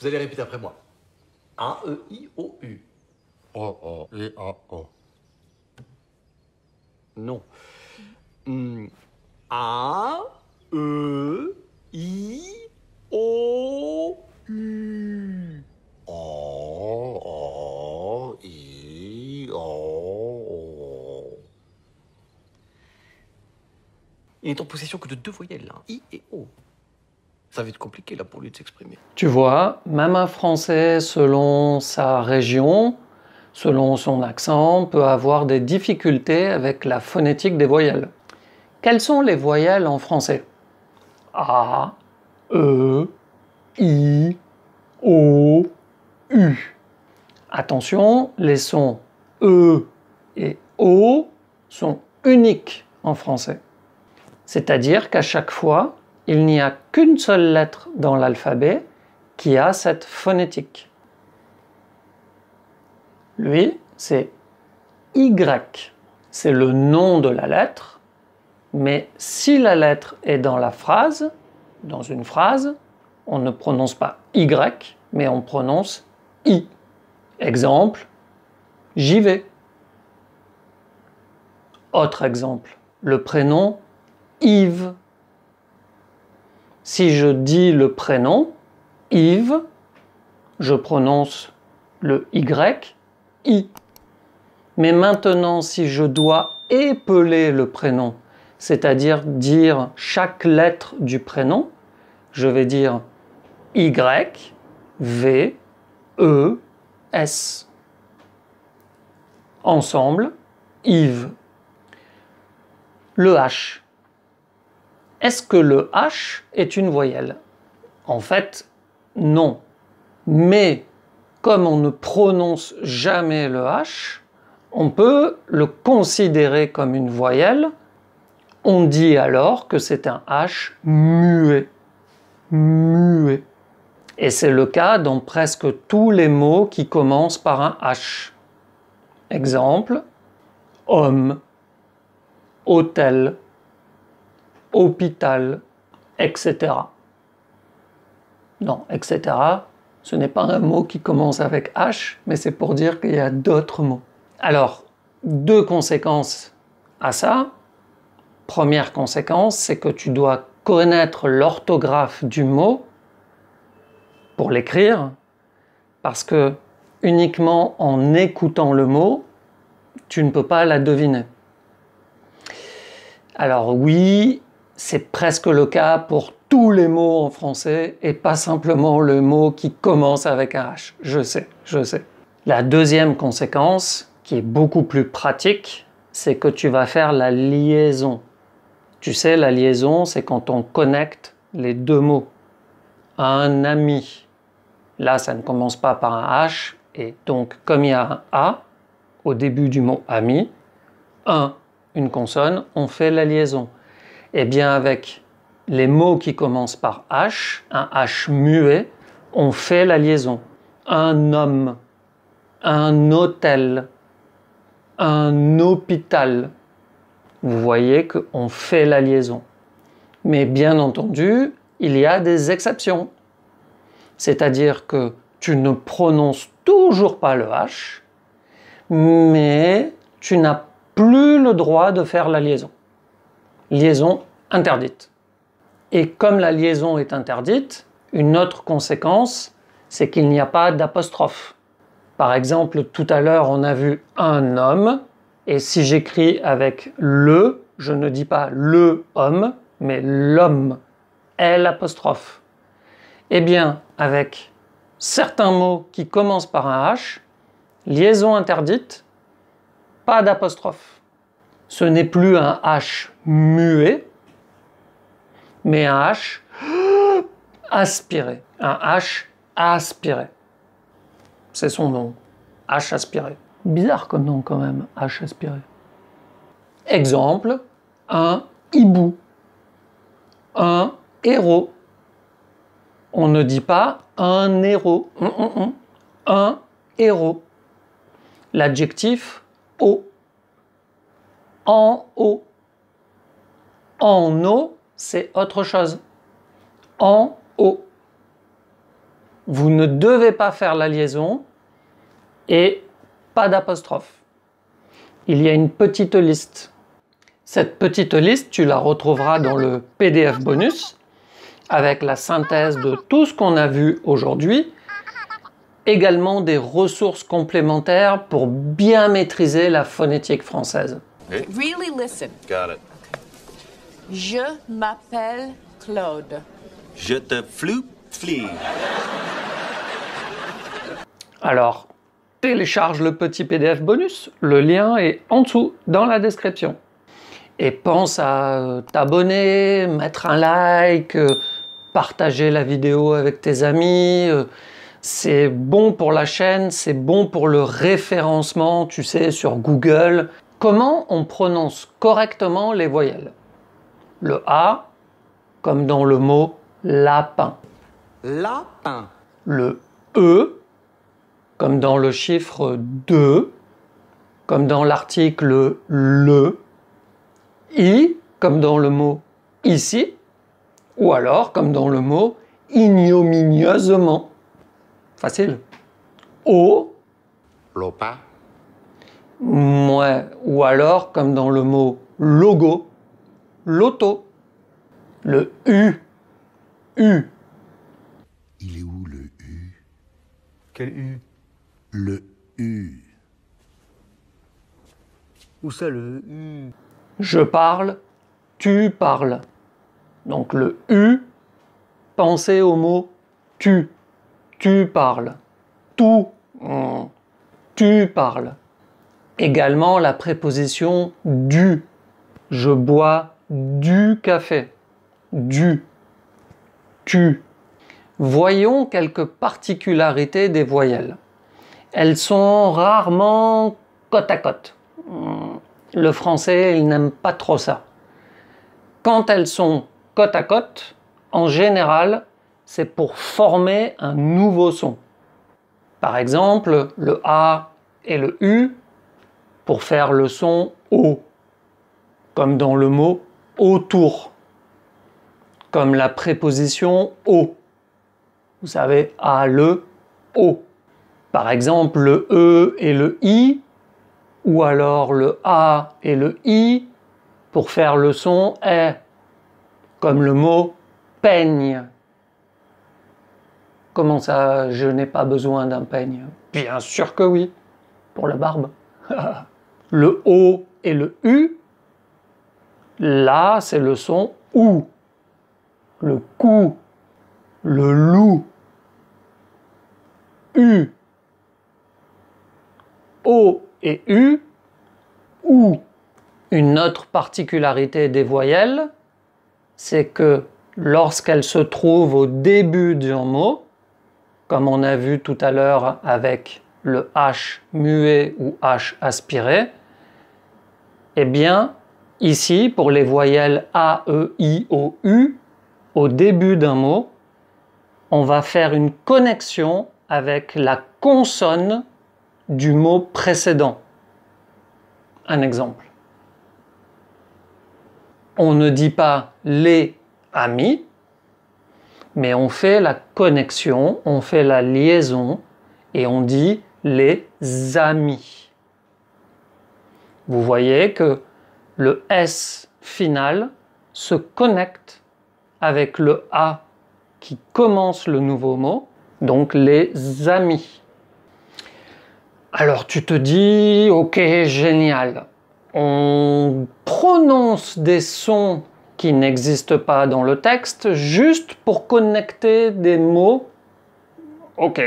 Vous allez répéter après moi. A-E-I-O-U. O-O-I-O-U. Non. A-E-I-O-U. O-O-I-O. Il n'est en possession que de 2 voyelles, hein. I et O. Ça va être compliqué là pour lui de s'exprimer. Tu vois, même un Français, selon sa région, selon son accent, peut avoir des difficultés avec la phonétique des voyelles. Quelles sont les voyelles en français? A, E, I, O, U. Attention, les sons E et O sont uniques en français. C'est-à-dire qu'à chaque fois, il n'y a qu'une seule lettre dans l'alphabet qui a cette phonétique. Lui, c'est Y. C'est le nom de la lettre, mais si la lettre est dans la phrase, dans une phrase, on ne prononce pas Y, mais on prononce I. Exemple, j'y vais. Autre exemple, le prénom Yves. Si je dis le prénom Yves, je prononce le Y, I. Mais maintenant, si je dois épeler le prénom, c'est-à-dire dire chaque lettre du prénom, je vais dire Y, V, E, S. Ensemble, Yves. Le H. Est-ce que le H est une voyelle? En fait, non. Mais comme on ne prononce jamais le H, on peut le considérer comme une voyelle. On dit alors que c'est un H muet. Muet. Et c'est le cas dans presque tous les mots qui commencent par un H. Exemple, homme, hôtel, hôpital, etc. Non, etc. Ce n'est pas un mot qui commence avec H, mais c'est pour dire qu'il y a d'autres mots. Alors, 2 conséquences à ça. Première conséquence, c'est que tu dois connaître l'orthographe du mot pour l'écrire, parce que uniquement en écoutant le mot, tu ne peux pas la deviner. Alors oui, c'est presque le cas pour tous les mots en français et pas simplement le mot qui commence avec un H. Je sais, je sais. La deuxième conséquence, qui est beaucoup plus pratique, c'est que tu vas faire la liaison. Tu sais, la liaison, c'est quand on connecte les 2 mots. Un ami. Là, ça ne commence pas par un H, et donc comme il y a un A au début du mot ami, une consonne, on fait la liaison. Et bien avec les mots qui commencent par H, un H muet, on fait la liaison. Un homme, un hôtel, un hôpital. Vous voyez qu'on fait la liaison. Mais bien entendu, il y a des exceptions. C'est-à-dire que tu ne prononces toujours pas le H, mais tu n'as plus le droit de faire la liaison. Liaison interdite. Et comme la liaison est interdite, une autre conséquence, c'est qu'il n'y a pas d'apostrophe. Par exemple, tout à l'heure, on a vu un homme, et si j'écris avec le, je ne dis pas le homme, mais l'homme, L'. Eh bien, avec certains mots qui commencent par un H, liaison interdite, pas d'apostrophe. Ce n'est plus un H muet, mais un H aspiré. Un H aspiré. C'est son nom. H aspiré. Bizarre comme nom quand même, H aspiré. Exemple, un hibou. Un héros. On ne dit pas un héros. Un héros. L'adjectif haut. En haut. En haut, c'est autre chose. En haut. vous ne devez pas faire la liaison et pas d'apostrophe. Il y a une petite liste. Cette petite liste, tu la retrouveras dans le PDF bonus avec la synthèse de tout ce qu'on a vu aujourd'hui, également des ressources complémentaires pour bien maîtriser la phonétique française. Really listen. Got it. Je m'appelle Claude. Je te floupe flie. Alors, télécharge le petit PDF bonus, le lien est en dessous dans la description. Et pense à t'abonner, mettre un like, partager la vidéo avec tes amis. C'est bon pour la chaîne, c'est bon pour le référencement, tu sais, sur Google. Comment on prononce correctement les voyelles? Le A, comme dans le mot lapin. Lapin. Le E, comme dans le chiffre 2, comme dans l'article le. I, comme dans le mot ici, ou alors comme dans le mot ignominieusement. Facile. O, Lopa. ouais, ou alors comme dans le mot logo, loto. Le U, U. Il est où le U? Quel U? Le U. Où ça le U? Je parle, tu parles. Donc le U, pensez au mot tu. Tu parles. Tout, tu parles. Également la préposition du. Je bois du café. Du. Tu. Voyons quelques particularités des voyelles. Elles sont rarement côte à côte. Le français, il n'aime pas trop ça. Quand elles sont côte à côte, en général, c'est pour former un nouveau son. Par exemple, le A et le U pour faire le son O, comme dans le mot autour, comme la préposition au. Vous savez, A, le, O. Par exemple, le E et le I, ou alors le A et le I pour faire le son est, comme le mot peigne. Comment ça, je n'ai pas besoin d'un peigne? Bien sûr que oui, pour la barbe. Le O et le U, là c'est le son OU. Le cou, le loup, U. O et U, OU. Une autre particularité des voyelles, c'est que lorsqu'elles se trouvent au début d'un mot, comme on a vu tout à l'heure avec le H muet ou H aspiré, eh bien, ici, pour les voyelles A, E, I, O, U, au début d'un mot, on va faire une connexion avec la consonne du mot précédent. Un exemple. On ne dit pas les amis, mais on fait la connexion, on fait la liaison et on dit les amis. Vous voyez que le S final se connecte avec le A qui commence le nouveau mot, donc les amis. Alors tu te dis, ok, génial. On prononce des sons qui n'existent pas dans le texte juste pour connecter des mots. Ok,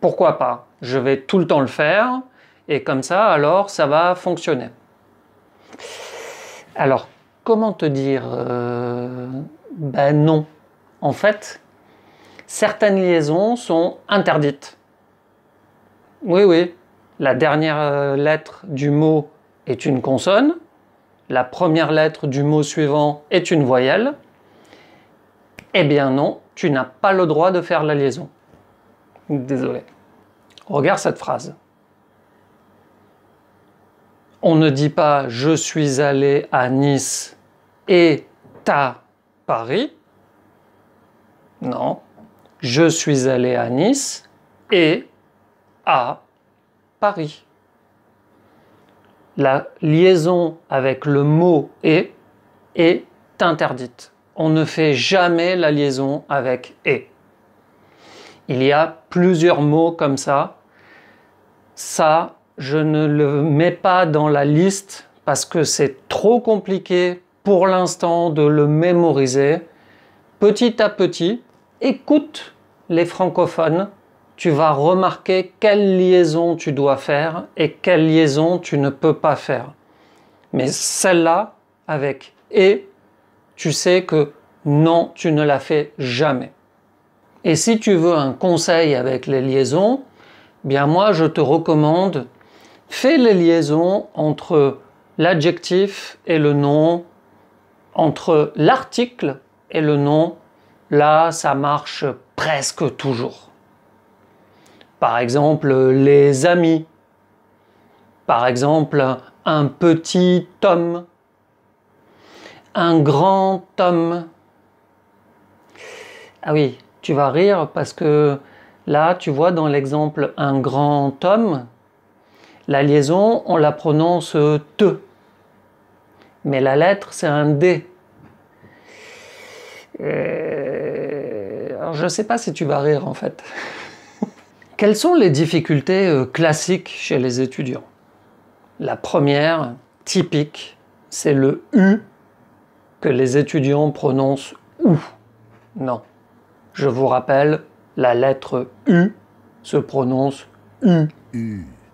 pourquoi pas? Je vais tout le temps le faire et comme ça, alors ça va fonctionner. Alors, comment te dire ben non. En fait, certaines liaisons sont interdites. Oui, oui. La dernière lettre du mot est une consonne. La première lettre du mot suivant est une voyelle. Eh bien non, tu n'as pas le droit de faire la liaison. Désolé. Regarde cette phrase. On ne dit pas « je suis allé à Nice et à Paris ». Non, Je suis allé à Nice et à Paris. La liaison avec le mot et est interdite. On ne fait jamais la liaison avec et. Il y a plusieurs mots comme ça. Ça, je ne le mets pas dans la liste parce que c'est trop compliqué pour l'instant de le mémoriser. Petit à petit, écoute les francophones. Tu vas remarquer quelle liaison tu dois faire et quelle liaison tu ne peux pas faire. Mais celle-là, avec « et », tu sais que non, tu ne la fais jamais. Et si tu veux un conseil avec les liaisons, bien moi je te recommande, fais les liaisons entre l'adjectif et le nom, entre l'article et le nom. Là, ça marche presque toujours. Par exemple, les amis. Par exemple, un petit homme. Un grand homme. Ah oui, tu vas rire parce que là, tu vois dans l'exemple un grand homme, la liaison, on la prononce te. Mais la lettre, c'est un D. Alors, je ne sais pas si tu vas rire en fait. Quelles sont les difficultés classiques chez les étudiants? La première, typique, c'est le U que les étudiants prononcent OU. Non. Je vous rappelle, la lettre U se prononce U.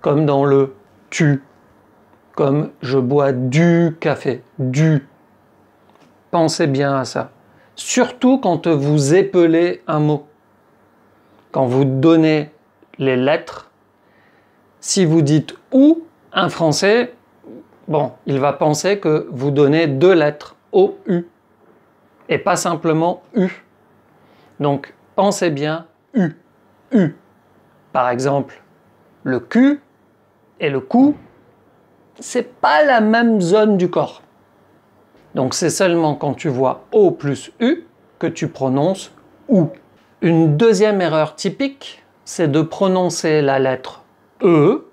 Comme dans le tu. Comme je bois du café. Du. Pensez bien à ça. Surtout quand vous épelez un mot. Quand vous donnez les lettres, si vous dites OU, un Français, bon, il va penser que vous donnez deux lettres, O-U, et pas simplement U. Donc, pensez bien U, U. Par exemple, le cul et le cou, c'est pas la même zone du corps. Donc, c'est seulement quand tu vois O plus U que tu prononces OU. Une deuxième erreur typique, c'est de prononcer la lettre E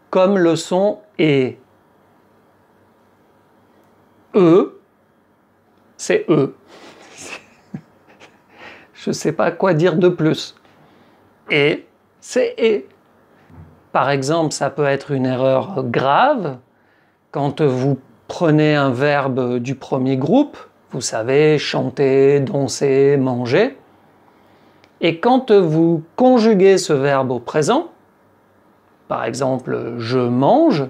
comme le son E. E, c'est E. Je ne sais pas quoi dire de plus. Et, c'est E. Par exemple, ça peut être une erreur grave quand vous prenez un verbe du premier groupe, vous savez, chanter, danser, manger, et quand vous conjuguez ce verbe au présent, par exemple, je mange,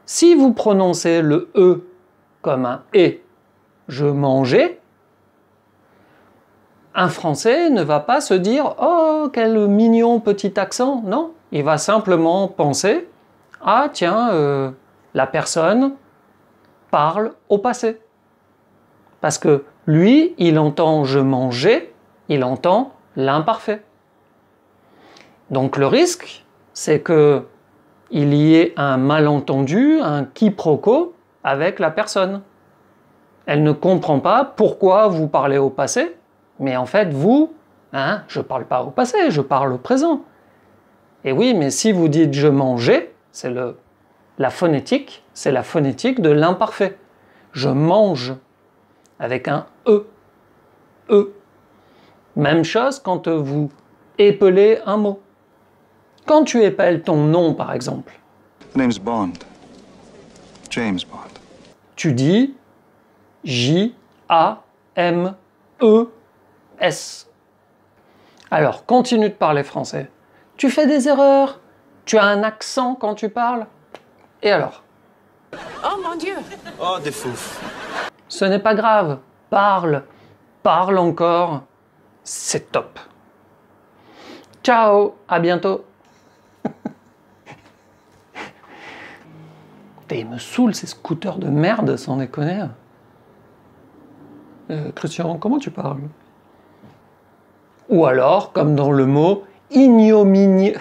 si vous prononcez le E comme un E, je mangeais, un Français ne va pas se dire « Oh, quel mignon petit accent !» Non, il va simplement penser « Ah tiens, la personne parle au passé. » Parce que lui, il entend « je mangeais », il entend l'imparfait. Donc le risque, c'est qu'il y ait un malentendu, un quiproquo avec la personne. Elle ne comprend pas pourquoi vous parlez au passé, mais en fait vous, je ne parle pas au passé, je parle au présent. Et oui, mais si vous dites « je mangeais », c'est la phonétique, c'est la phonétique de l'imparfait. Je mange avec un E. E. Même chose quand vous épelez un mot. Quand tu épelles ton nom, par exemple. The name's Bond. James Bond. Tu dis J-A-M-E-S. Alors, continue de parler français. Tu fais des erreurs. Tu as un accent quand tu parles. Et alors? Oh mon Dieu! Oh, des fouf. Ce n'est pas grave. Parle. Parle encore. C'est top. Ciao, à bientôt. Il me saoule ces scooters de merde, sans déconner. Christian, comment tu parles? Ou alors, comme dans le mot ignominieux.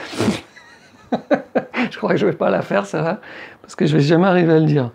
Je crois que je vais pas la faire, ça va, parce que je vais jamais arriver à le dire.